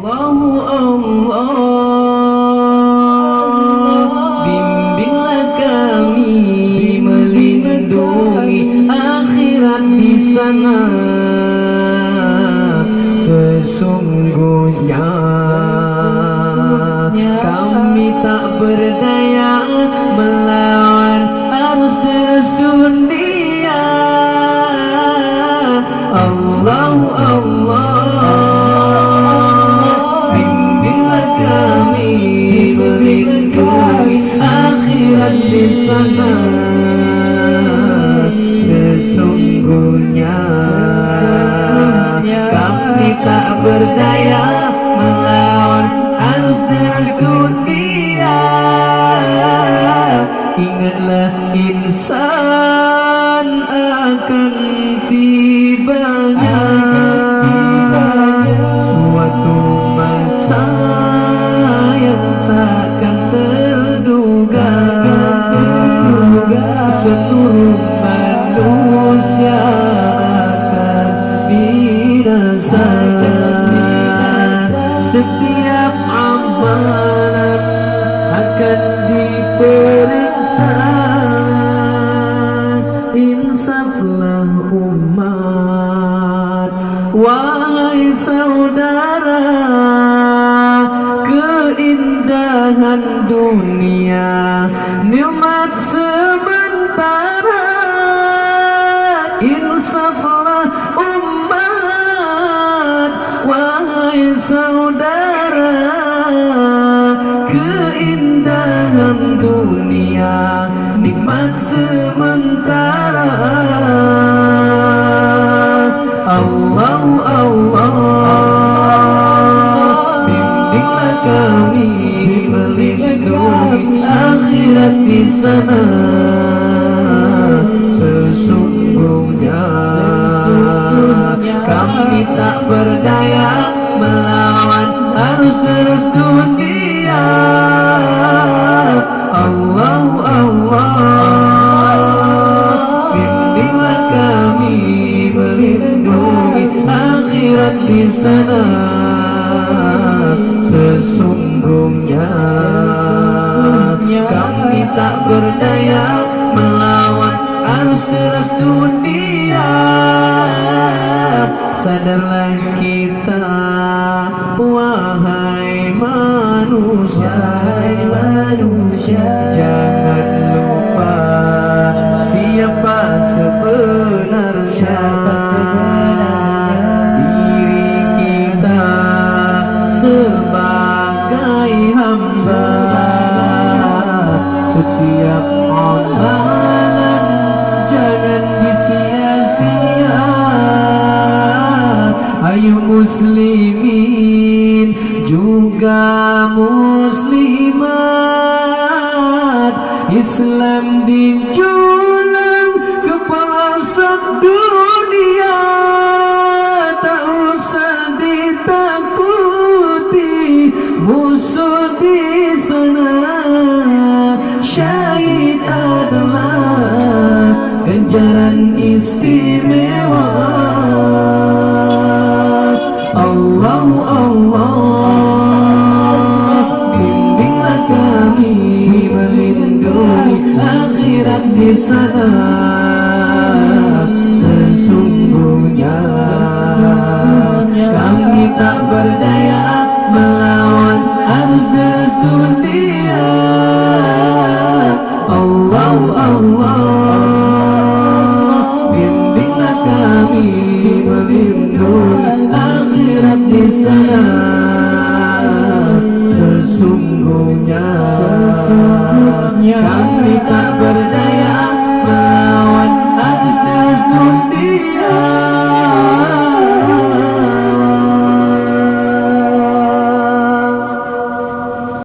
Allah, bimbinglah kami melindungi akhirat di sana. Sesungguhnya kami tak berdaya melawan arus deras dunia. Allah, bimbinglah kami melindungi akhirat di sana. Sesungguhnya kami tak berdaya melawan arus deras dunia. Ingatlah insan akan tibanya suatu masa yang takkan terduga. Seluruh manusia akan binasa. Setiap amalan akan diperiksa. Insaflah umat, wahai saudara. Keindahan dunia nikmat sementara. Insaflah umat, wahai saudara. Keindahan dunia nikmat sementara. Allah, bimbinglah kami melindungi akhirat di sana. Sesungguhnya kami tak berdaya melawan arus deras dunia. Allah, bimbinglah kami melindungi akhirat di sana. Sesungguhnya kami tak berdaya melawan arus deras dunia. Sadarlah kita, wahai manusia, jangan lupa siapa sebenarnya. Diri kita sebagai hamba. Setiap amalan jangan disia-sia. Ayo muslimin juga muslimat, Islam dijulang ke pelosok dunia. Tak usah ditakuti musuh di sana. Syahid adalah ganjaran istimewa. Allah, bimbinglah kami melindungi akhirat di sana. Sesungguhnya kami tak berdaya melawan arus deras dunia. Allah, bimbinglah kami melindungi akhirat di sana. Sesungguhnya kami tak